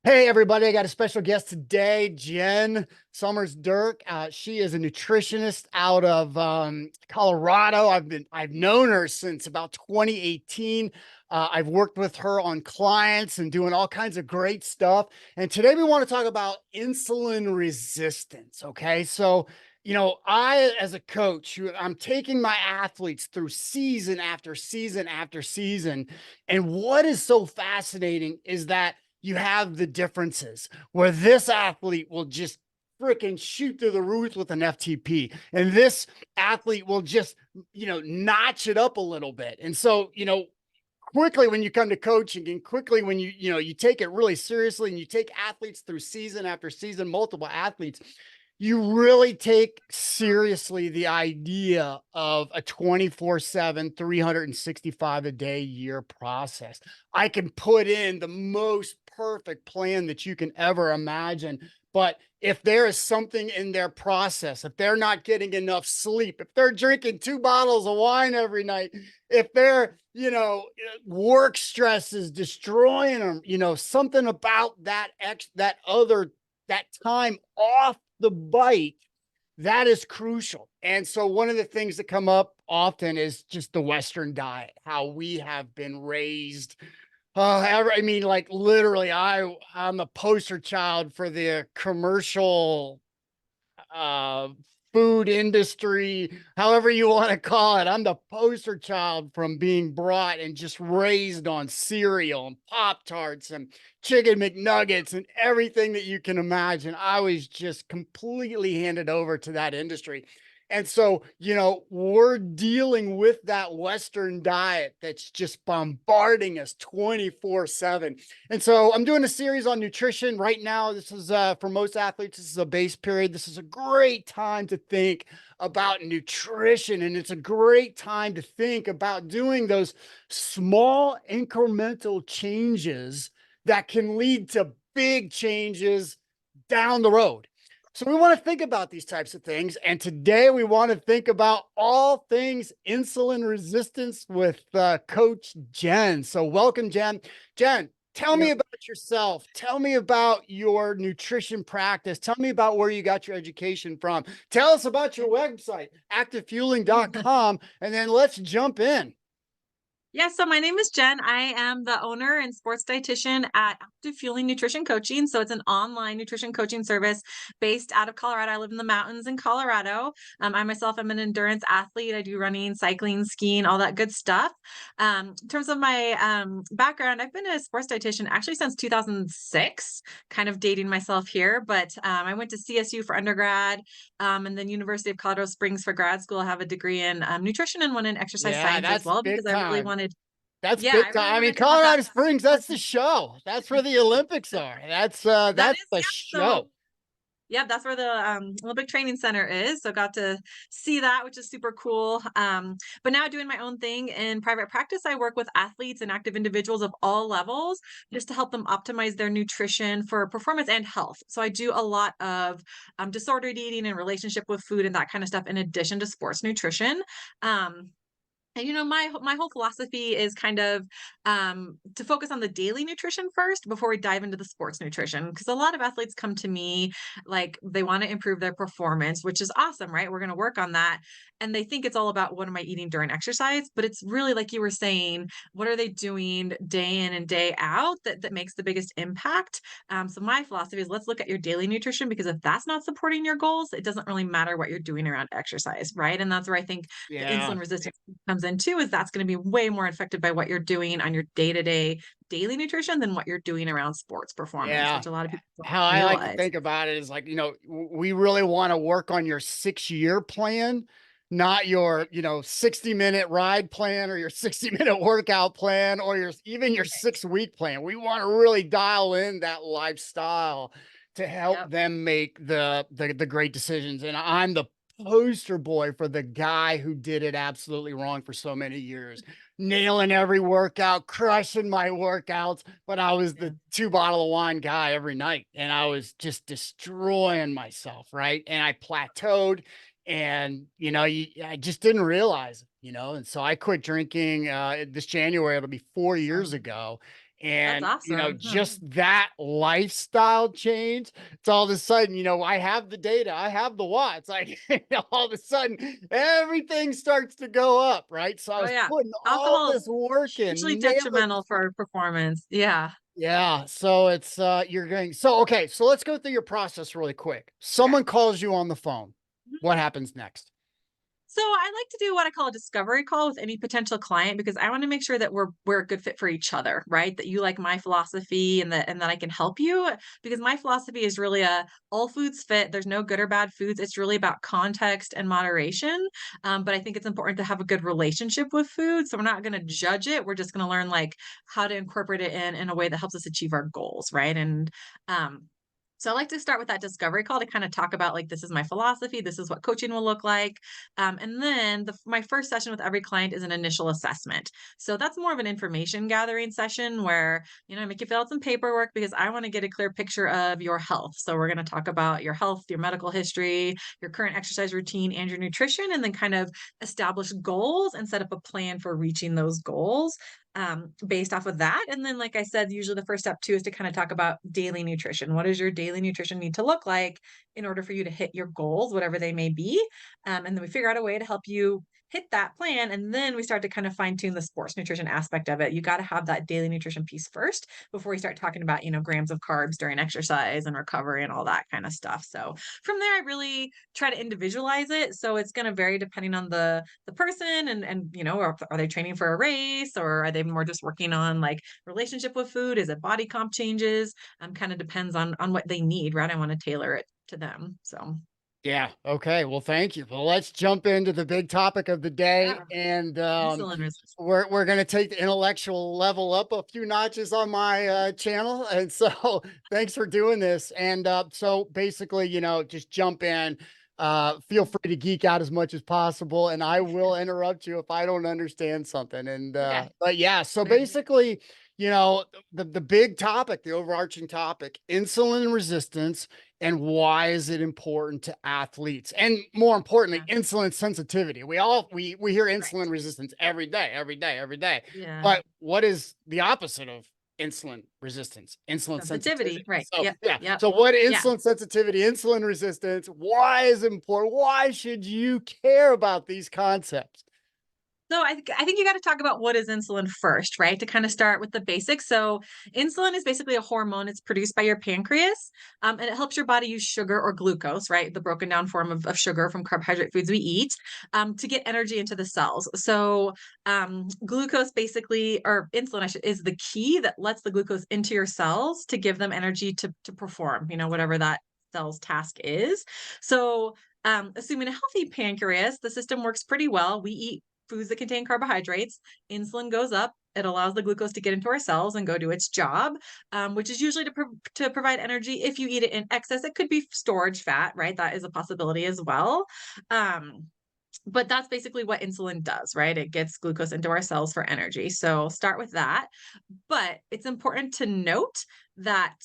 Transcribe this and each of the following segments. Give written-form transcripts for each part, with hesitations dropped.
Hey everybody, I got a special guest today, Jen Sommer-Dirks. She is a nutritionist out of Colorado. I've known her since about 2018. I've worked with her on clients and doing all kinds of great stuff. And today we want to talk about insulin resistance. Okay. So, I, as a coach, I'm taking my athletes through season after season after season. And what is so fascinating is that you have the differences where this athlete will just freaking shoot through the roof with an FTP, and this athlete will just, notch it up a little bit. And so, quickly when you come to coaching and quickly when you take it really seriously and you take athletes through season after season, multiple athletes, you really take seriously the idea of a 24/7, 365 a day year process. I can put in the most perfect plan that you can ever imagine. But if there is something in their process, if they're not getting enough sleep, if they're drinking 2 bottles of wine every night, if their, work stress is destroying them, something about that time off the bike, that is crucial. And so one of the things that come up often is just the Western diet, how we have been raised. I mean, like literally, I'm a poster child for the commercial uh food industry, however you want to call it. I'm the poster child from being brought and just raised on cereal and Pop Tarts and chicken McNuggets and everything that you can imagine. I was just completely handed over to that industry. And so, we're dealing with that Western diet that's just bombarding us 24/7. And so I'm doing a series on nutrition right now. This is for most athletes, this is a base period. This is a great time to think about nutrition. And it's a great time to think about doing those small incremental changes that can lead to big changes down the road. So we want to think about these types of things. And today we want to think about all things insulin resistance with Coach Jen. So welcome, Jen. Jen, tell me Yep. about yourself. Tell me about your nutrition practice. Tell me about where you got your education from. Tell us about your website, activefueling.com, and then let's jump in. Yeah, so my name is Jen. I am the owner and sports dietitian at Active Fueling Nutrition Coaching. So it's an online nutrition coaching service based out of Colorado. I live in the mountains in Colorado. I myself am an endurance athlete. I do running, cycling, skiing, all that good stuff. In terms of my background, I've been a sports dietitian actually since 2006, kind of dating myself here. But I went to CSU for undergrad, and then University of Colorado Springs for grad school. I have a degree in nutrition and one in exercise Yeah, science as that's well because big I really time. wanted. That's Yeah, I big really time. I mean, wanted to have that. Colorado Springs, that's the show. That's where the Olympics are. That That's is, the yeah. So show. yeah, that's where the Olympic Training Center is. So got to see that, which is super cool. But now doing my own thing in private practice, I work with athletes and active individuals of all levels just to help them optimize their nutrition for performance and health. So I do a lot of disordered eating and relationship with food and that kind of stuff in addition to sports nutrition. Um, and my whole philosophy is kind of to focus on the daily nutrition first before we dive into the sports nutrition. Because a lot of athletes come to me like they want to improve their performance, which is awesome, right? We're going to work on that. And they think it's all about what am I eating during exercise, but it's really like you were saying, what are they doing day in and day out that makes the biggest impact? So my philosophy is let's look at your daily nutrition because if that's not supporting your goals, it doesn't really matter what you're doing around exercise, right? And that's where I think the Yeah. insulin resistance comes in too, is that's going to be way more affected by what you're doing on your day-to-day daily nutrition than what you're doing around sports performance, Yeah. which a lot of people don't How I like to realize. think about it is like, we really want to work on your 6 year plan, not your, 60-minute ride plan or your 60-minute workout plan or even your 6 week plan. We want to really dial in that lifestyle to help Yep. them make the great decisions. And I'm the poster boy for the guy who did it absolutely wrong for so many years, nailing every workout, crushing my workouts, but I was Yeah. the 2 bottle of wine guy every night, and I was just destroying myself, right? And I plateaued, and I just didn't realize it, and so I quit drinking this January. It'll be 4 years Um, ago, That's And, awesome. Huh. just that lifestyle change, it's all of a sudden, I have the data, I have the watts. Like, all of a sudden, everything starts to go up, right? So I Oh, was yeah. putting all Alcohol is this work hugely in, nailing. detrimental for performance. Yeah. Yeah. So it's, you're going, so, okay. So let's go through your process really quick. Okay. Someone calls you on the phone. What happens next? So I like to do what I call a discovery call with any potential client because I want to make sure that we're a good fit for each other, right? That you like my philosophy and that I can help you because my philosophy is really a all foods fit. There's no good or bad foods. It's really about context and moderation. But I think it's important to have a good relationship with food. So we're not going to judge it. We're just going to learn like how to incorporate it in a way that helps us achieve our goals, right? And so I like to start with that discovery call to kind of talk about like this is my philosophy, this is what coaching will look like, and then my first session with every client is an initial assessment. So that's more of an information gathering session where, I make you fill out some paperwork because I want to get a clear picture of your health. So we're going to talk about your health, your medical history, your current exercise routine, and your nutrition, and then kind of establish goals and set up a plan for reaching those goals based off of that. And then, like I said, usually the first step too is to kind of talk about daily nutrition. What does your daily nutrition need to look like in order for you to hit your goals, whatever they may be? And then we figure out a way to help you hit that plan. And then we start to kind of fine tune the sports nutrition aspect of it. You got to have that daily nutrition piece first before we start talking about, grams of carbs during exercise and recovery and all that kind of stuff. So from there, I really try to individualize it. So it's going to vary depending on the person and are they training for a race or are they more just working on like relationship with food? Is it body comp changes? Kind of depends on what they need, right? I want to tailor it to them. So Yeah. Okay. Well, thank you. Well, let's jump into the big topic of the day, yeah, and insulin resistance. we're going to take the intellectual level up a few notches on my channel, and so thanks for doing this. And so basically, just jump in. Feel free to geek out as much as possible, and I will interrupt you if I don't understand something. And Okay. but yeah, so Okay. basically, the big topic, the overarching topic, insulin resistance and why is it important to athletes, and more importantly, Yeah. insulin sensitivity. We hear Right. insulin resistance every day, every day, every day, Yeah. but what is the opposite of insulin resistance? Insulin Sensitivity. sensitivity. Right. So Yep. yeah, Yep. so what Yeah. insulin sensitivity, insulin resistance, why is it important? Why should you care about these concepts? So I think you got to talk about what is insulin first, right? To kind of start with the basics. So insulin is basically a hormone. It's produced by your pancreas, and it helps your body use sugar or glucose, right? The broken down form of sugar from carbohydrate foods we eat, to get energy into the cells. So glucose basically, or insulin, is the key that lets the glucose into your cells to give them energy to perform, whatever that cell's task is. So assuming a healthy pancreas, the system works pretty well. We eat foods that contain carbohydrates, insulin goes up. It allows the glucose to get into our cells and go do its job, which is usually to provide energy. If you eat it in excess, it could be storage fat, right? That is a possibility as well. Um, but that's basically what insulin does, right? It gets glucose into our cells for energy. So start with that. But it's important to note that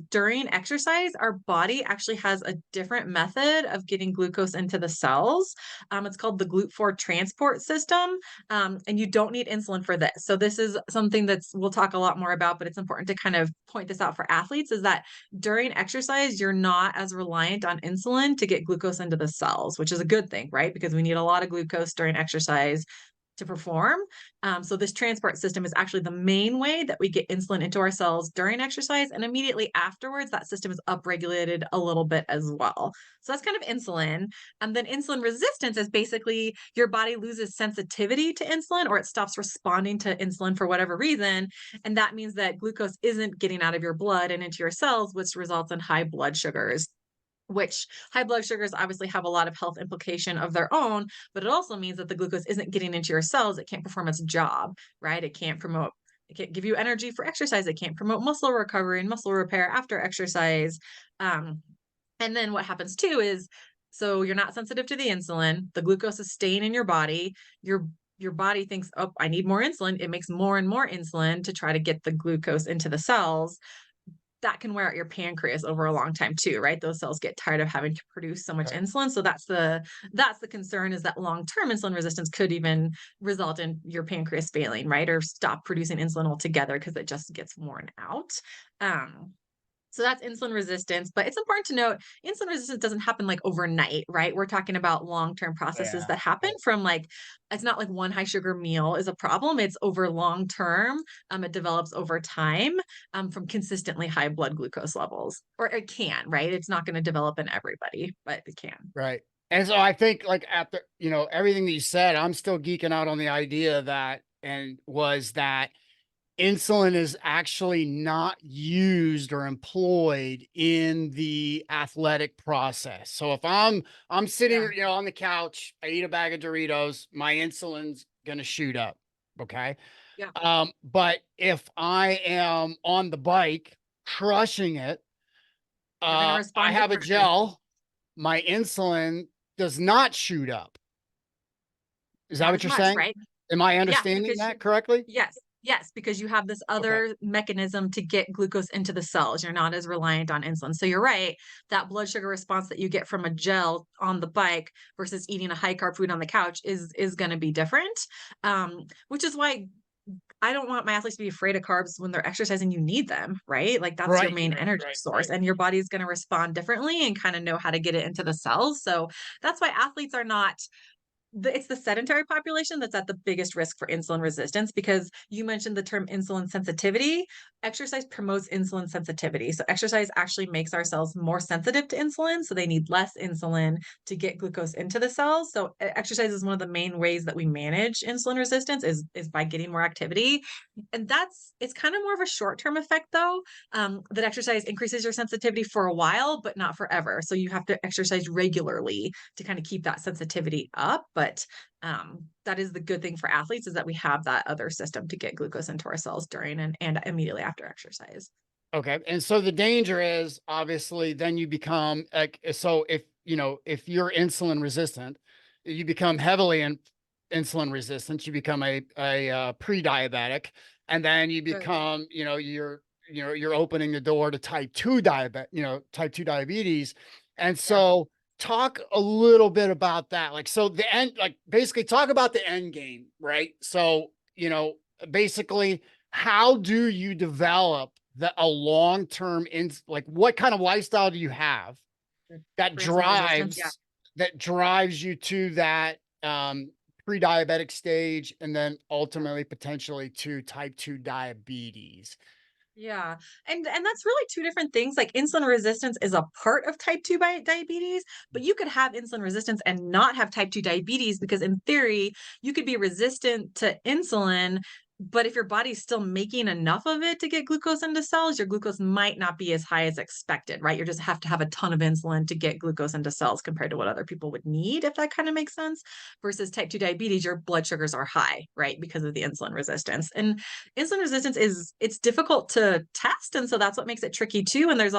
during exercise, our body actually has a different method of getting glucose into the cells. It's called the GLUT4 transport system, and you don't need insulin for this. So this is something that's we'll talk a lot more about, but it's important to kind of point this out for athletes: is that during exercise, you're not as reliant on insulin to get glucose into the cells, which is a good thing, right? Because we need a lot of glucose during exercise to perform. So this transport system is actually the main way that we get insulin into our cells during exercise, and immediately afterwards, that system is upregulated a little bit as well. So that's kind of insulin. And then insulin resistance is basically your body loses sensitivity to insulin, or it stops responding to insulin for whatever reason. And that means that glucose isn't getting out of your blood and into your cells, which results in high blood sugars, which high blood sugars obviously have a lot of health implication of their own, but it also means that the glucose isn't getting into your cells. It can't perform its job, right? It can't give you energy for exercise. It can't promote muscle recovery and muscle repair after exercise. Um, and then what happens too is, so you're not sensitive to the insulin, the glucose is staying in your body. Your body thinks, oh, I need more insulin. It makes more and more insulin to try to get the glucose into the cells. that can wear out your pancreas over a long time too, right? Those cells get tired of having to produce so much Okay. insulin. So that's the concern, is that long-term insulin resistance could even result in your pancreas failing, right? Or stop producing insulin altogether because it just gets worn out. Um, so that's insulin resistance, but it's important to note insulin resistance doesn't happen like overnight, right? We're talking about long-term processes Yeah. that happen from like, it's not like one high sugar meal is a problem. It's over long term. It develops over time from consistently high blood glucose levels, or it can, right? It's not going to develop in everybody, but it can. Right. And so I think like after, everything that you said, I'm still geeking out on the idea that and was that insulin is actually not used or employed in the athletic process. So if I'm sitting, Yeah. on the couch, I eat a bag of Doritos, my insulin's gonna shoot up. Okay. Yeah. But if I am on the bike crushing it, You're going to I respond have a differently. gel, my insulin does not shoot up. Is that Not what as you're much, saying? right? Am I Yeah, understanding because that correctly? yes, yes, because you have this Okay. other mechanism to get glucose into the cells. You're not as reliant on insulin. So you're right. That blood sugar response that you get from a gel on the bike versus eating a high carb food on the couch is going to be different. Which is why I don't want my athletes to be afraid of carbs when they're exercising. You need them, right? Like that's your Right. main energy source, and your body's going to respond differently and kind of know how to get it into the cells. So that's why athletes are not it's the sedentary population that's at the biggest risk for insulin resistance, because you mentioned the term insulin sensitivity. Exercise promotes insulin sensitivity. So exercise actually makes our cells more sensitive to insulin. So they need less insulin to get glucose into the cells. So exercise is one of the main ways that we manage insulin resistance is by getting more activity. And it's kind of more of a short-term effect though, that exercise increases your sensitivity for a while, but not forever. So you have to exercise regularly to kind of keep that sensitivity up. But that is the good thing for athletes, is that we have that other system to get glucose into our cells during and immediately after exercise. Okay. And so the danger is obviously then you become like, so if you're insulin resistant, you become heavily insulin resistant, you become a pre-diabetic, and then you Good. become, you're opening the door to type 2 diabetes. And Yeah. so talk a little bit about that. Like, so the end, like basically talk about the end game, right? So, basically, how do you develop a long-term like what kind of lifestyle do you have that For insulin resistance. Yeah. drives you to that pre-diabetic stage and then Yeah. ultimately potentially to type 2 diabetes? Yeah. And that's really two different things. Like insulin resistance is a part of type 2 diabetes, but you could have insulin resistance and not have type 2 diabetes, because in theory, you could be resistant to insulin, but if your body's still making enough of it to get glucose into cells, your glucose might not be as high as expected, right? You just have to have a ton of insulin to get glucose into cells compared to what other people would need, if that kind of makes sense. Versus type 2 diabetes, your blood sugars are high, right? Because of the insulin resistance. And insulin resistance it's difficult to test, and so that's what makes it tricky too. And there's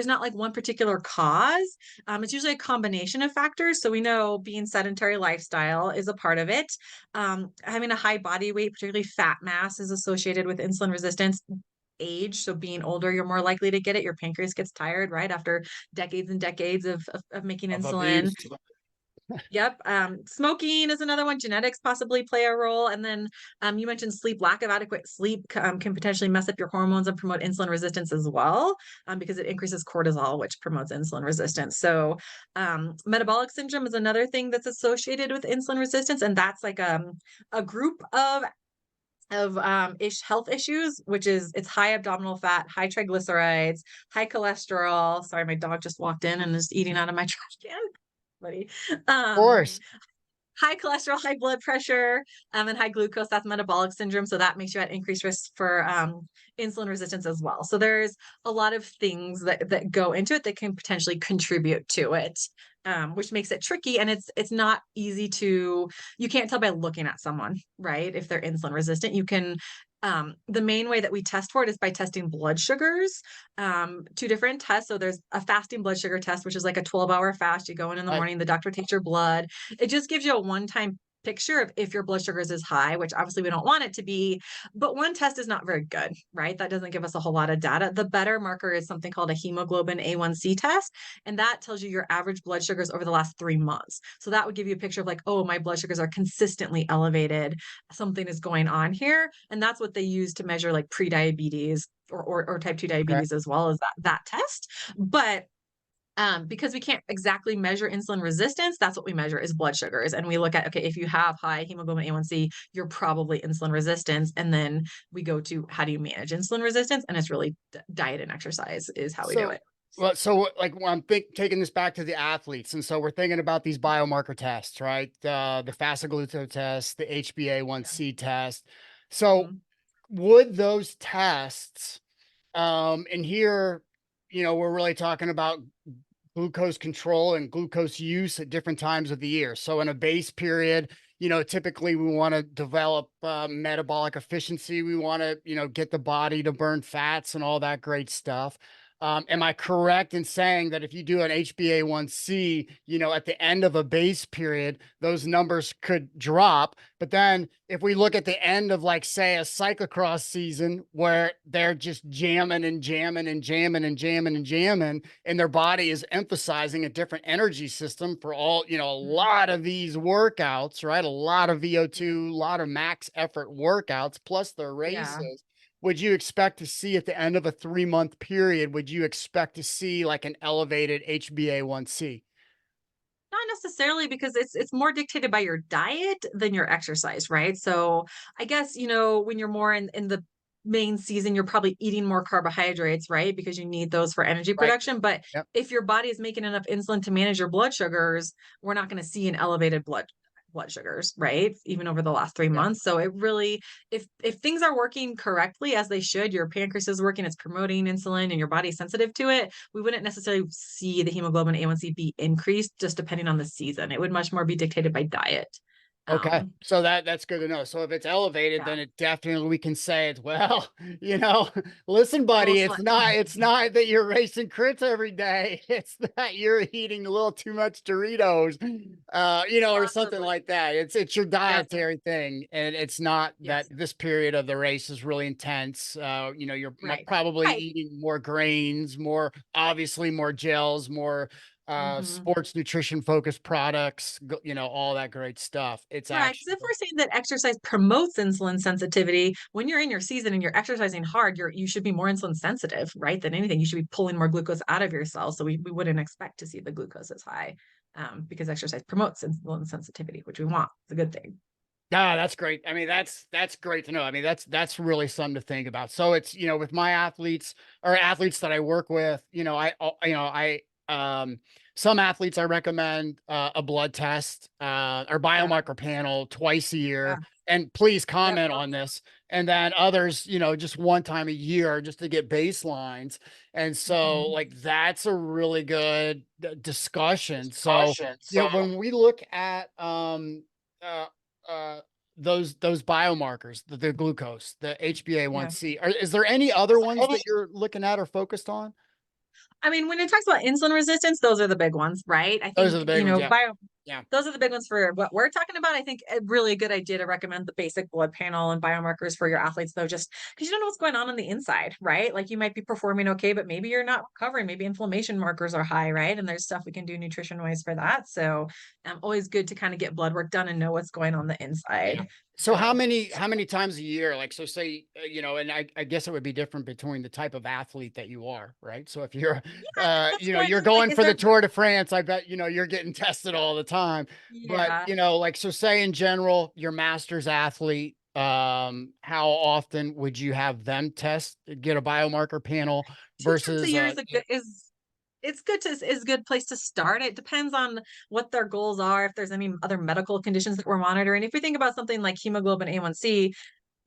not like one particular cause. It's usually a combination of factors. So we know being sedentary lifestyle is a part of it. Having a high body weight, particularly fat mass, is associated with insulin resistance. Age, so being older, you're more likely to get it. Your pancreas gets tired, right, after decades and decades of making Of insulin. abuse. Yep. Smoking is another one. Genetics possibly play a role. And then you mentioned sleep. Lack of adequate sleep can potentially mess up your hormones and promote insulin resistance as well, because it increases cortisol, which promotes insulin resistance. So metabolic syndrome is another thing that's associated with insulin resistance. And that's like a group of health issues, which is it's high abdominal fat, high triglycerides, high cholesterol. Sorry, my dog just walked in and is eating out of my trash can, buddy. Of Um, course. High cholesterol, high blood pressure, and high glucose. That's metabolic syndrome. So that makes you at increased risk for insulin resistance as well. So there's a lot of things that go into it that can potentially contribute to it, which makes it tricky. And it's not easy to, you can't tell by looking at someone, right? If they're insulin resistant, you can. The main way that we test for it is by testing blood sugars. Two different tests. So there's a fasting blood sugar test, which is like a 12-hour fast. You go in the Right. morning, the doctor takes your blood. It just gives you a one-time picture of if your blood sugars is high, which obviously we don't want it to be, but one test is not very good, right? That doesn't give us a whole lot of data. The better marker is something called a hemoglobin A1C test, and that tells you your average blood sugars over the last 3 months. So that would give you a picture of like, oh, my blood sugars are consistently elevated. Something is going on here. And that's what they use to measure like pre-diabetes or type 2 Okay. diabetes as well as that test. But because we can't exactly measure insulin resistance, that's what we measure is blood sugars. And we look at, okay, if you have high hemoglobin A1C, you're probably insulin resistance. And then we go to how do you manage insulin resistance? And it's really diet and exercise is how we do So, it. well, so like when I'm taking this back to the athletes, and so we're thinking about these biomarker tests, right? The fasted glucose test, the HbA1c test. So, Mhm. would those tests, and here, we're really talking about glucose control and glucose use at different times of the year. So in a base period, typically we want to develop metabolic efficiency. We want to, get the body to burn fats and all that great stuff. Am Yep. I correct in saying that if you do an HbA1c, at the end of a base period, those numbers could drop? But then if we look at the end of, like, say, a cyclocross season where they're just jamming and jamming and jamming and jamming and jamming, and their body is emphasizing a different energy system for all, a Mhm. lot of these workouts, right? A lot of Yeah. VO2, a lot of max effort workouts, plus their Yeah. races. Would you expect to see at the end of a 3-month period, would you expect to see like an elevated HbA1c? Not necessarily because it's more dictated by your diet than your exercise, right? So I guess, when you're more in the main season, you're probably eating more carbohydrates, right? Because you need those for energy Right. production. But Yep. if your body is making enough insulin to manage your blood sugars, we're not going to see an elevated blood sugars, right? Even over the last three Yeah. months. So it really, if things are working correctly as they should, your pancreas is working, it's promoting insulin and your body's sensitive to it, we wouldn't necessarily see the hemoglobin A1C be increased just depending on the season. It would much more be dictated by diet. Okay. Um, So that's good to know. So if it's elevated, yeah, then it definitely we can say it's, well, you know, listen, little buddy, it's slight. not that you're racing crits every day. It's that you're eating a little too much Doritos, or something Possibly. like that. It's your Yes. dietary thing. And it's not that Yes. this period of the race is really intense. You're Right. probably Right. eating more grains, more obviously more gels, more Hmm. sports nutrition focused products, all that great stuff. It's Right. Because if actually, we're saying that exercise promotes insulin sensitivity, when you're in your season and you're exercising hard, you should be more insulin sensitive, right? Than anything. You should be pulling more glucose out of your cells. So we wouldn't expect to see the glucose as high because exercise promotes insulin sensitivity, which we want. It's a good thing. yeah, that's great. I mean, that's great to know. I mean, that's really something to think about. So it's, with my athletes or athletes that I work with, some athletes I recommend a blood test or Yeah. biomarker panel twice a Yeah. year. And please Yep. comment on this. And then others, just one time a year just to get baselines. And so, Mhm. like, that's a really good discussion. So, Discussion. So when we look at uh uh those biomarkers, the glucose, the yeah. HbA1c. Is there any other ones that you're looking at or focused on? I mean, when it talks about insulin resistance, those are the big ones, right? I Those are think, the big ones, yeah. Yeah. those are the big ones for what we're talking about. I think a really good idea to recommend the basic blood panel and biomarkers for your athletes, though, just because you don't know what's going on the inside, right? Like you might be performing okay, but maybe you're not recovering. Maybe inflammation markers are high, right? And there's stuff we can do nutrition wise for that. So, always good to kind of get blood work done and know what's going on the Yeah. inside. So how So, many times a year? Like, so say, and I guess it would be different between the type of athlete that you are, right? So if you're, yeah, I think that's what you're like going is for the there, Tour de France, I bet, you're getting tested all the time. But, yeah. like, so say in general, your master's athlete, how often would you have them get a biomarker panel 2 times a versus, year is a good is it's good to is a good place to start. It depends on what their goals are, if there's any other medical conditions that we're monitoring. If we think about something like hemoglobin A1C,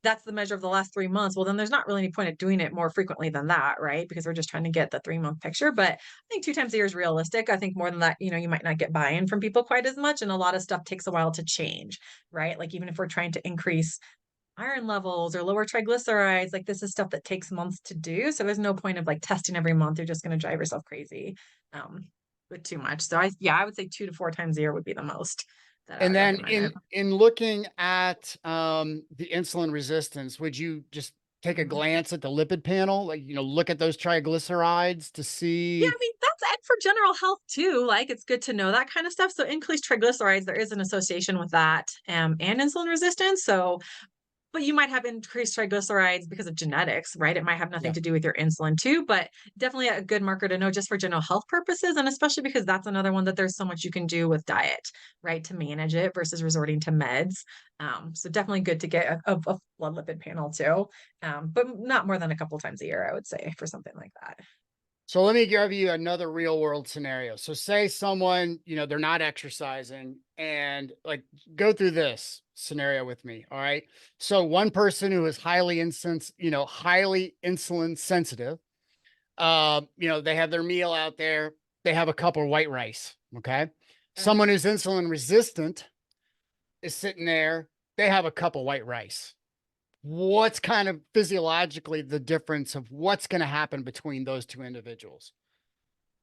that's the measure of the last 3 months. Well, then there's not really any point of doing it more frequently than that, right? Because we're just trying to get the 3-month picture. But I think 2 times a year is realistic. I think more than that, you might not get buy-in from people quite as much. And a lot of stuff takes a while to change, right? Like even if we're trying to increase iron levels or lower triglycerides, like this is stuff that takes months to do. So there's no point of like testing every month. You're just going to drive yourself crazy um, with too much. So I would say 2 to 4 times a year would be the most. that I And would then recommend it. in looking at the insulin resistance, would you just take a Mhm. glance at the lipid panel, like look at those triglycerides to Yeah, see? I mean, that's and for general health too, like, it's good to know that kind of stuff. So increased triglycerides, there is an association with that, and insulin resistance. So but you might have increased triglycerides because of genetics, right? It might have nothing Yeah. to do with your insulin too, but definitely a good marker to know just for general health purposes. And especially because that's another one that there's so much you can do with diet, right? To manage it versus resorting to meds. So definitely good to get a blood lipid panel too. But not more than a couple times a year, I would say, for something like that. So let me give you another real world scenario. So say someone, they're not exercising and like go through this scenario with me. All right. So one person who is highly insulin sensitive, they have their meal out there, they have a cup of white rice. Okay. Okay. Someone who's insulin resistant is sitting there, they have a cup of white rice. What's kind of physiologically the difference of what's going to happen between those two individuals?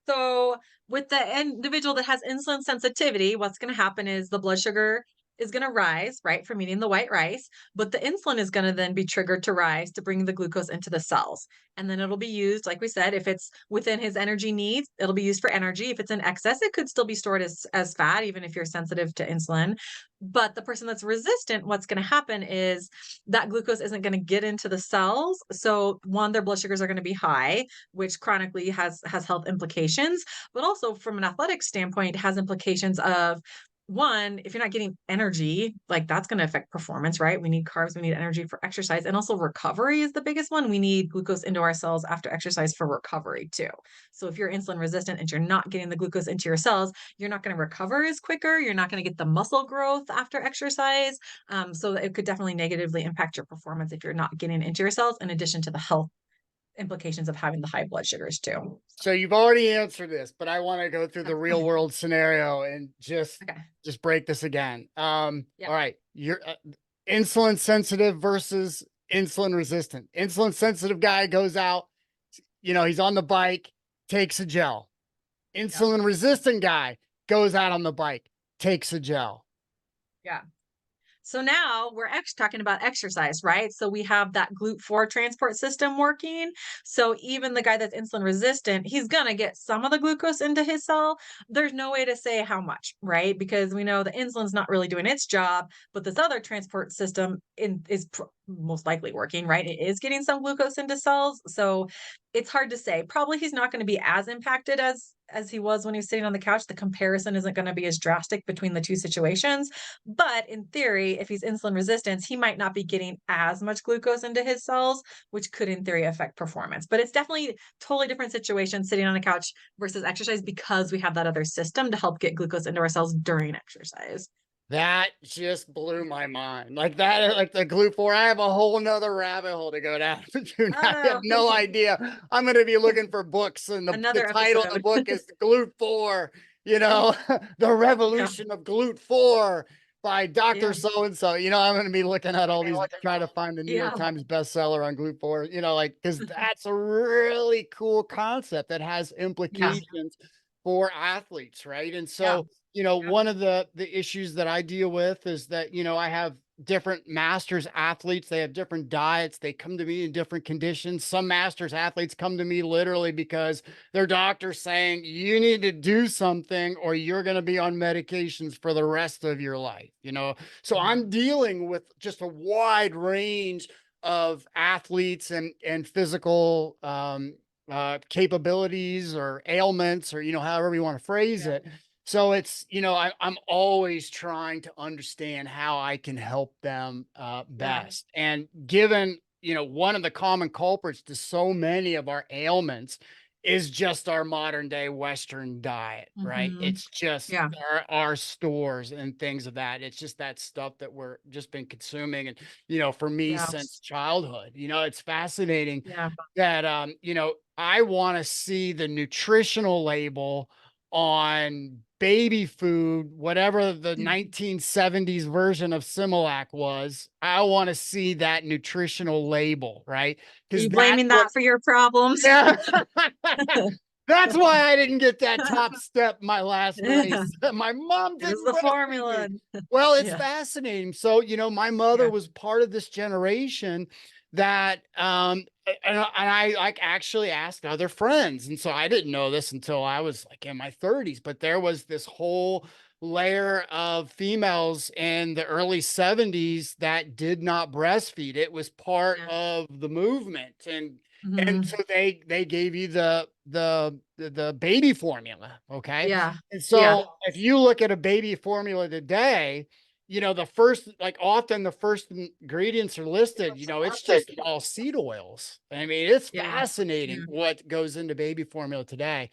So with the individual that has insulin sensitivity, what's going to happen is the blood sugar is going to rise, right, from eating the white rice, but the insulin is going to then be triggered to rise to bring the glucose into the cells. And then it'll be used, like we said, if it's within his energy needs, it'll be used for energy. If it's in excess, it could still be stored as fat, even if you're sensitive to insulin. But the person that's resistant, what's going to happen is that glucose isn't going to get into the cells. So one, their blood sugars are going to be high, which chronically has health implications, but also from an athletic standpoint has implications of one, if you're not getting energy, like that's going to affect performance, right? We need carbs, we need energy for exercise, and also recovery is the biggest one. We need glucose into our cells after exercise for recovery too. So if you're insulin resistant and you're not getting the glucose into your cells, you're not going to recover as quicker. You're not going to get the muscle growth after exercise. So it could definitely negatively impact your performance if you're not getting into your cells, in addition to the health implications of having the high blood sugars too. So, So you've already answered this, but I want to go through the real okay. world scenario and just Okay. just break this again. Yep. All right, you're insulin sensitive versus insulin resistant. Insulin sensitive guy goes out, he's on the bike, takes a gel. Yep. Insulin resistant guy goes out on the bike, takes a gel. Yeah. So now we're talking about exercise, right? So we have that GLUT4 transport system working. So even the guy that's insulin resistant, he's going to get some of the glucose into his cell. There's no way to say how much, right? Because we know the insulin's not really doing its job, but this other transport system is most likely working, right? It is getting some glucose into cells. So it's hard to say. Probably he's not going to be as impacted as he was when he was sitting on the couch. The comparison isn't going to be as drastic between the two situations. But in theory, if he's insulin resistant, he might not be getting as much glucose into his cells, which could, in theory, affect performance. But it's definitely totally different situation sitting on a couch versus exercise because we have that other system to help get glucose into our cells during exercise. That just blew my mind. Like that, like the glue for. I have a whole nother rabbit hole to go down. Dude, I have Oh, no idea. I'm going to be looking for books, and the another title of the episode. book is Glute 4, the Yeah. revolution of Glute 4 by Dr. Yeah. So and so. I'm going to be looking at all these, trying to find the New York Yeah. Times bestseller on Glute 4, because that's a really cool concept that has Yeah. implications for athletes, right? And Yeah. so, one of the issues that I deal with is that, I have different masters athletes, they have different diets, they come to me in different conditions. Some masters athletes come to me literally because their doctor's saying you need to do something or you're going to be on medications for the rest of your life. So Mhm. I'm dealing with just a wide range of athletes and physical capabilities or ailments, or however you want to phrase Yeah. it. So it's, I'm always trying to understand how I can help them Yeah. best. And given, one of the common culprits to so many of our ailments is just our modern day Western diet, right? Mhm. It's just Yeah. our stores and things of that. It's just that stuff that we're just been consuming. And, for me Yeah. since childhood, it's fascinating Yeah. that, I want to see the nutritional label on baby food, whatever the 1970s version of Similac was. I want to see that nutritional label, right? Are Because you that's blaming what, that for your problems? yeah, That's why I didn't get that top step my last Yeah, race. My mom it was didn't the breastfeed me. formula. Well, it's Yeah, fascinating. So, my mother yeah, was part of this generation that, and I like actually asked other friends. And so I didn't know this until I was like in my 30s, but there was this whole layer of females in the early 70s that did not breastfeed. It was part yeah. of the movement. And so Mhm. they gave you the baby formula, okay? Yeah, And yeah, so if you look at a baby formula today, the first, like often the first ingredients are listed, it's just all seed oils. I mean, it's yeah, yeah, fascinating what goes into baby formula today.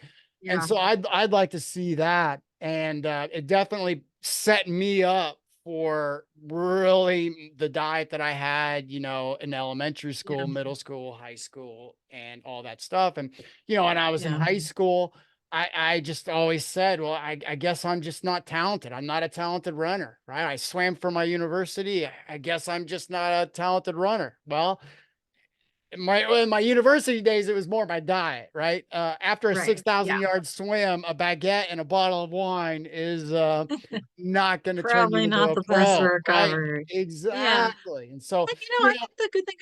And yeah, so I'd like to see that. And it definitely set me up for really the diet that I had, in elementary yeah, school, middle school, high school, and all that stuff. And, when I was in yeah, high school, I just always said, well, I guess I'm just not talented. I'm not a talented runner, right? I swam for my university. I guess I'm just not a talented runner. Well, in my university days, it was more my diet, right? After a right, 6,000 yeah. yard swim, a baguette and a bottle of wine is not going to turn you Probably into not a the best for pro, right? recovery. Yeah, Exactly. And so, and, you I know, think the good thing.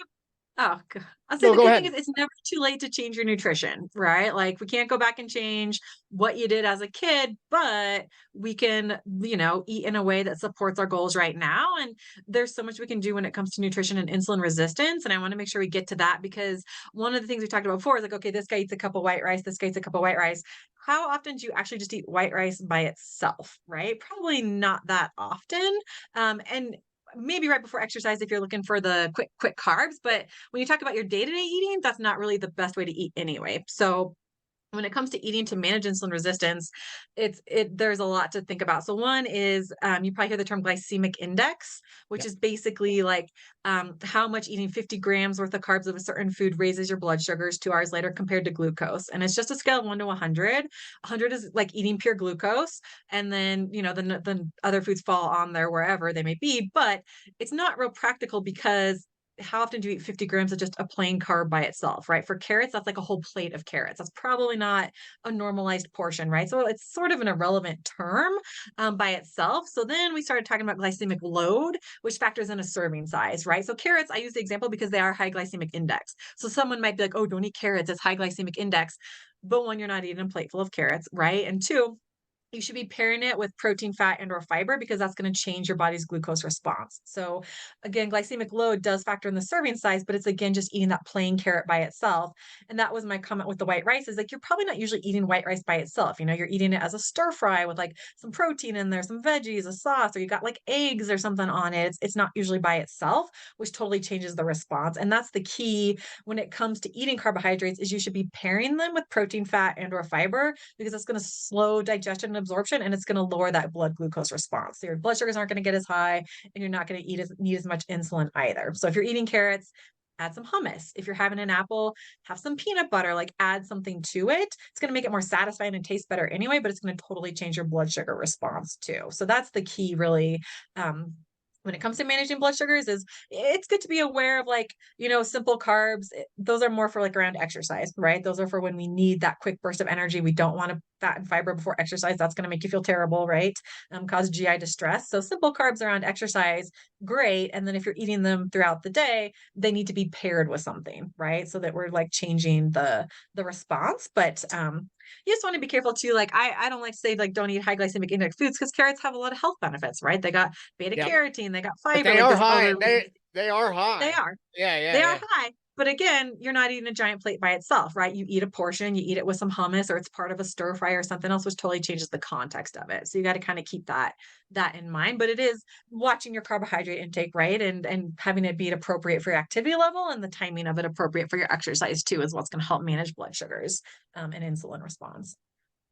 Oh, I'd say no, the go good thing ahead. is it's never too late to change your nutrition, right? Like we can't go back and change what you did as a kid, but we can, eat in a way that supports our goals right now. And there's so much we can do when it comes to nutrition and insulin resistance. And I want to make sure we get to that because one of the things we talked about before is like, okay, this guy eats a cup of white rice, this guy eats a cup of white rice. How often do you actually just eat white rice by itself, right? Probably not that often. And maybe right before exercise if you're looking for the quick carbs, but when you talk about your day-to-day eating, that's not really the best way to eat anyway. So when it comes to eating to manage insulin resistance, there's a lot to think about. So one is you probably hear the term glycemic index, which Yep. is basically like how much eating 50 grams worth of carbs of a certain food raises your blood sugars 2 hours later compared to glucose. And it's just a scale of 1 to 100. 100 is like eating pure glucose, and then the other foods fall on there wherever they may be. But it's not real practical because how often do you eat 50 grams of just a plain carb by itself, right? For carrots, that's like a whole plate of carrots. That's probably not a normalized portion, right? So it's sort of an irrelevant term by itself. So then we started talking about glycemic load, which factors in a serving size, right? So carrots, I use the example because they are high glycemic index. So someone might be like, oh, don't eat carrots, it's high glycemic index. But one, you're not eating a plate full of carrots, right? And two, you should be pairing it with protein, fat, and or fiber because that's going to change your body's glucose response. So again, glycemic load does factor in the serving size, but it's again just eating that plain carrot by itself. And that was my comment with the white rice is like you're probably not usually eating white rice by itself. You're eating it as a stir fry with like some protein in there, some veggies, a sauce, or you got like eggs or something on it. It's not usually by itself, which totally changes the response. And that's the key when it comes to eating carbohydrates is you should be pairing them with protein, fat, and or fiber because it's going to slow digestion and absorption and it's going to lower that blood glucose response. So your blood sugars aren't going to get as high and you're not going to need as much insulin either. So if you're eating carrots, add some hummus. If you're having an apple, have some peanut butter, like add something to it. It's going to make it more satisfying and taste better anyway, but it's going to totally change your blood sugar response too. So that's the key really when it comes to managing blood sugars is it's good to be aware of like simple carbs. Those are more for like around exercise, right? Those are for when we need that quick burst of energy. We don't want to fat and fiber before exercise. That's going to make you feel terrible, right? Cause GI distress. So simple carbs around exercise, great. And then if you're eating them throughout the day, they need to be paired with something, right? So that we're like changing the response. But you just want to be careful too. Like I don't like to say like don't eat high glycemic index foods because carrots have a lot of health benefits, right? They got beta Yeah. carotene, they got But fiber, they like are there's high. other They are they high. are. Yeah, yeah, They are yeah. high. But again, you're not eating a giant plate by itself, right? You eat a portion, you eat it with some hummus or it's part of a stir fry or something else, which totally changes the context of it. So you got to kind of keep that in mind. But it is watching your carbohydrate intake, right? And having it be appropriate for your activity level and the timing of it appropriate for your exercise too is what's going to help manage blood sugars and insulin response.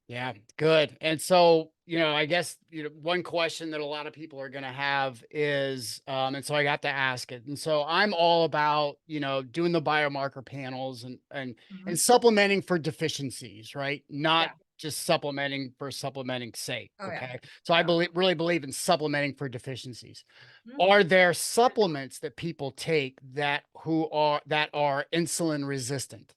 Yeah, good. And so, I guess, one question that a lot of people are going to have is, and so I got to ask it. And so I'm all about, doing the biomarker panels and Mhm. supplementing for deficiencies, right? Not Yeah. just supplementing for supplementing sake. Oh yeah. Okay. So I Yeah. really believe in supplementing for deficiencies. Mhm. Are there supplements that people take that are insulin resistant?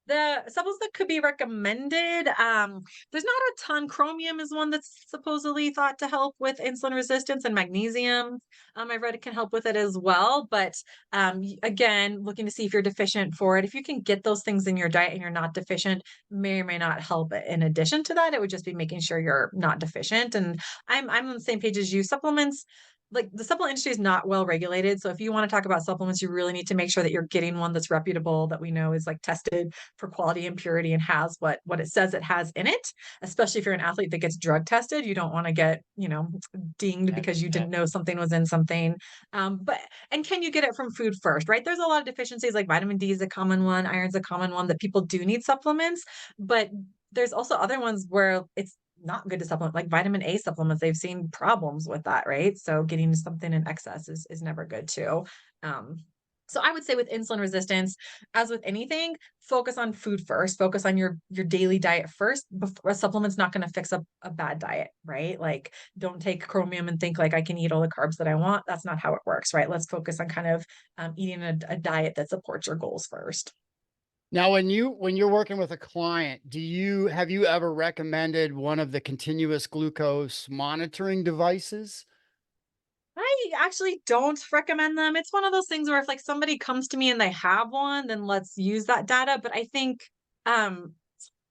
The supplements that could be recommended, there's not a ton. Chromium is one that's supposedly thought to help with insulin resistance, and magnesium, I've read it can help with it as well. But again, looking to see if you're deficient for it. If you can get those things in your diet and you're not deficient, may or may not help it. In addition to that, it would just be making sure you're not deficient. And I'm on the same page as you. Supplements, like the supplement industry is not well regulated. So if you want to talk about supplements, you really need to make sure that you're getting one that's reputable, that we know is like tested for quality and purity and has what it says it has in it. Especially if you're an athlete that gets drug tested, you don't want to get, dinged Yeah, because you yeah. didn't know something was in something. But and can you get it from food first, right? There's a lot of deficiencies, like vitamin D is a common one, iron's a common one, that people do need supplements, but there's also other ones where it's not good to supplement, like vitamin A supplements. They've seen problems with that, right? So getting something in excess is never good too. Um, so I would say with insulin resistance, as with anything, focus on food first. Focus on your daily diet first. Before, a supplement's not going to fix a bad diet, right? Like, don't take chromium and think like I can eat all the carbs that I want. That's not how it works, right? Let's focus on kind of eating a diet that supports your goals first. Now, when you're working with a client, have you ever recommended one of the continuous glucose monitoring devices? I actually don't recommend them. It's one of those things where if like somebody comes to me and they have one, then let's use that data. But I think um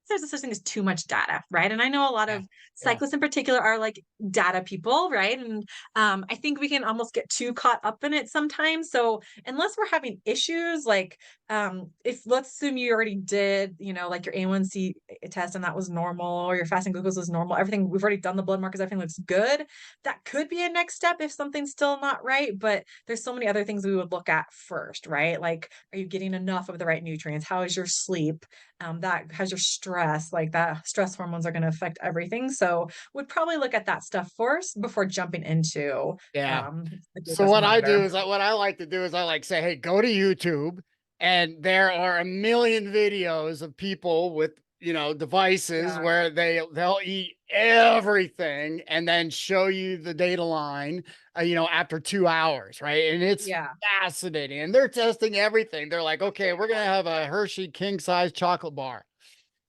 there's a such thing as too much data, right? And I know a lot Yeah. of Yeah. cyclists in particular are like data people, right? And I think we can almost get too caught up in it sometimes. So unless we're having issues, like if let's assume you already did, like your A1C test and that was normal, or your fasting glucose was normal, everything we've already done the blood markers, everything looks good. That could be a next step if something's still not right. But there's so many other things we would look at first, right? Like, are you getting enough of the right nutrients? How is your sleep? That has your stress, like that stress hormones are going to affect everything. So would probably look at that stuff first before jumping into Yeah. the So glucose what I do monitor. is what I like to do is I like say, hey, go to YouTube, and there are a million videos of people with devices Yeah. where they'll eat everything and then show you the data line, after 2 hours, right? And it's Yeah. fascinating. And they're testing everything. They're like, okay, we're gonna have a Hershey king size chocolate bar.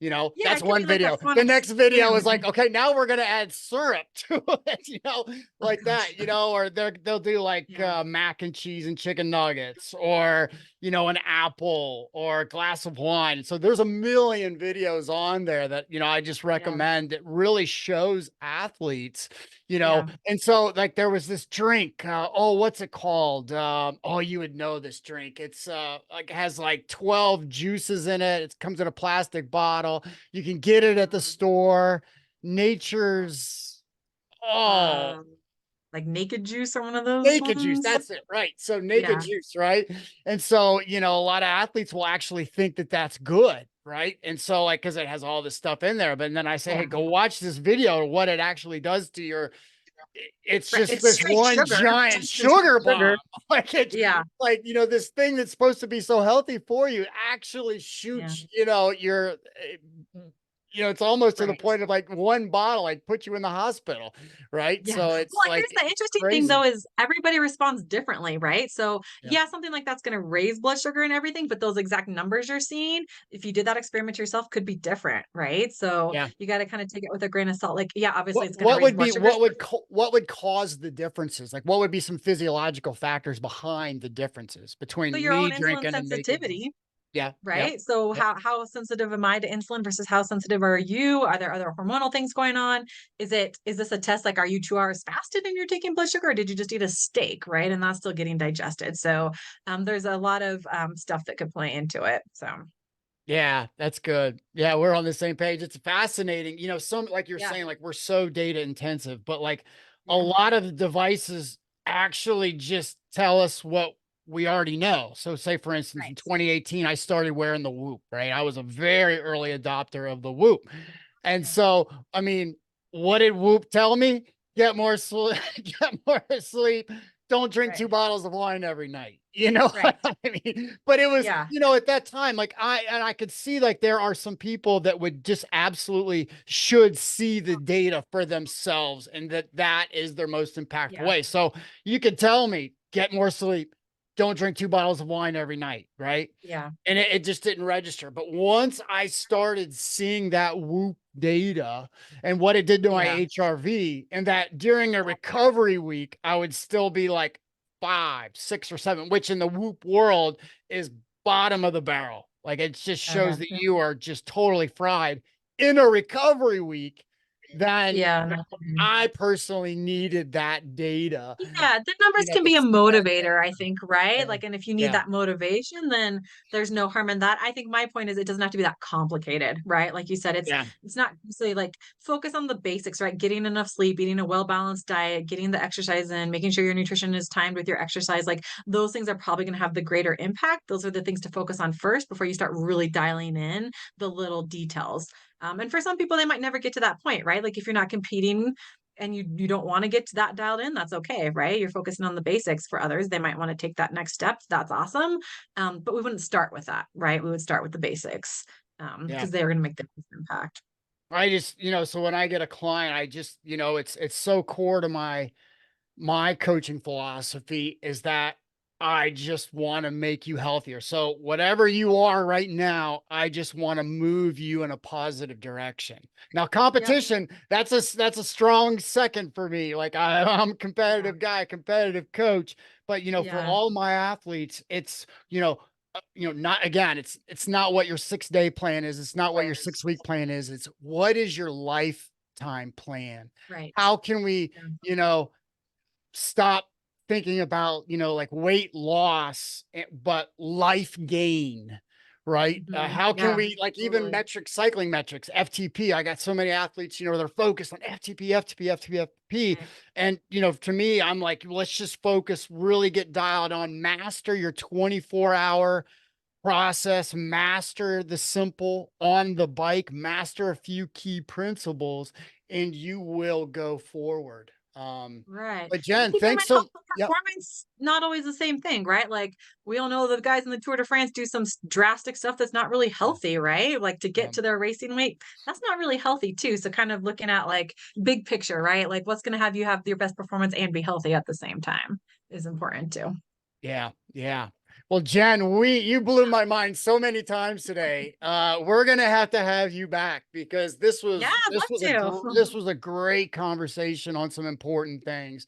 Yeah. That's It could one be like a video. fun The next video is experiment. like, okay, now we're gonna add syrup to it, Oh like gosh. that, or they'll do like Yeah. mac and cheese and chicken nuggets, or an apple or a glass of wine. So there's a million videos on there that I just Yeah. recommend, that really shows athletes, Yeah. and so like there was this drink, oh, what's it called? Oh, you would know this drink. It's like has like 12 juices in it. It comes in a plastic bottle. You can get it at the store. Nature's, oh, Um, like naked juice or one of those naked juice. ones. That's it. Right. So naked Yeah. juice, right? And so, a lot of athletes will actually think that that's good, right? And so like cuz it has all this stuff in there, but then I say, "Hey, Yeah. go watch this video of what it actually does to your it's Right. just It's this straight one sugar. giant Just straight sugar bomb." sugar. Like it's Yeah. like, this thing that's supposed to be so healthy for you actually Yeah. shoots, your it's almost to the Right. point of like one bottle, like put you in the hospital, right? Yeah. So Well, it's here's like the interesting thing though crazy. is everybody responds differently, right? So Yeah. yeah, something like that's going to raise blood sugar and everything, but those exact numbers you're seeing, if you did that experiment yourself, could be different, right? So Yeah. you got to kind of take it with a grain of salt. Like, yeah, obviously What it's going to what raise would blood be sugars. what would cause the differences? Like what would be some physiological factors behind the differences So between your me own insulin drinking and naked juice? sensitivity. Yeah. Yeah. Right? So Yep. how sensitive am I to insulin versus how sensitive are you? Are there other hormonal things going on? Is this a test like are you 2 hours fasted and you're taking blood sugar, or did you just eat a steak, right? And that's still getting digested. So there's a lot of stuff that could play into it. So Yeah, that's good. Yeah, we're on the same page. It's fascinating. Some like you're yeah, saying, like we're so data intensive, but like a yeah, lot of the devices actually just tell us what we already know. So say for instance, in right. 2018, I started wearing the Whoop, right? I was a very early adopter of the Whoop. And Yeah, so, I mean, what did Whoop tell me? Get more sleep, get more sleep. Don't drink right, 2 bottles of wine every night. You know right. what I mean? But it was, Yeah, at that time, like I could see like there are some people that would just absolutely should see the data for themselves, and that is their most impactful yeah, way. So you could tell me, get more sleep, don't drink 2 bottles of wine every night, right? Yeah. And it just didn't register. But once I started seeing that Whoop data and what it did to my Yeah. HRV, and that during a recovery week, I would still be like 5, 6, or 7, which in the Whoop world is bottom of the barrel. Like it just I shows that gotcha. you are just totally fried in a recovery week. Then Yeah. No kidding. I personally needed that data, Yeah, the numbers can to be a see that. motivator, I think, right? Yeah. Like, and if you need Yeah. that motivation, then there's no harm in that. I think my point is it doesn't have to be that complicated, right? Like you said, Yeah. it's not necessarily like focus on the basics, right? Getting enough sleep, eating a well-balanced diet, getting the exercise in, making sure your nutrition is timed with your exercise. Like those things are probably going to have the greater impact. Those are the things to focus on first before you start really dialing in the little details. And for some people, they might never get to that point, right? Like if you're not competing and you don't want to get to that dialed in, that's okay, right? You're focusing on the basics. For others, they might want to take that next step. That's awesome. But we wouldn't start with that, right? We would start with the basics Yeah. because they're going to make the biggest impact. I just, so when I get a client, I just, it's so core to my coaching philosophy is that I just want to make you healthier. So whatever you are right now, I just want to move you in a positive direction. Now, Yep. competition, that's a strong second for me. Like I'm a Yeah. competitive guy, competitive coach, but for Yeah. all my athletes, it's, not again, it's not what your 6-day plan is. It's not what your 6-week plan is. It's what is your lifetime plan? Right. How can we, Yeah. you know, stop thinking about, like weight loss, but life gain, right? How can Yeah. we, like, even Totally. cycling metrics, FTP? I got so many athletes, they're focused on FTP, FTP, FTP, FTP. Right. And, to me, I'm like, let's just focus, really get dialed on, master your 24-hour process, master the simple on the bike, master a few key principles, and you will go forward. Right. But And Jen, keep in thanks mind so. also Yeah, performance not always the same thing, right? Like we all know the guys in the Tour de France do some drastic stuff that's not really yeah, healthy, right? Like to yeah, get to their racing weight, that's not really healthy too. So kind of looking at like big picture, right? Like what's going to have you have your best performance and be healthy at the same time is important too. yeah, yeah. Well, Jen, you blew my mind so many times today. We're gonna have to have you back because this Yeah, was I'd this was a love this was a great conversation on some important things.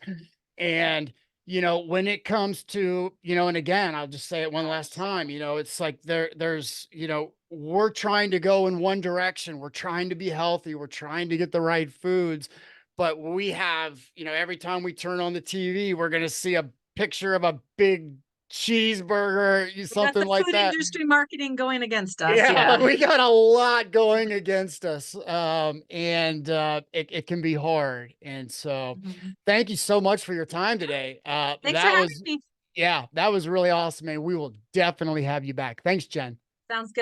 And, when it comes to, and again, I'll just say it one last time, it's like there's, we're trying to go in one direction. We're trying to be healthy. We're trying to get the right foods. But we have, every time we turn on the TV, we're going to see a picture of a big cheeseburger, We got something the like food that. industry marketing going against us. Yeah, Yeah. we got a lot going against us. And it can be hard. And so Mhm. thank you so much for your time today. Thanks for having me. That was really awesome. And we will definitely have you back. Thanks, Jen. Sounds good.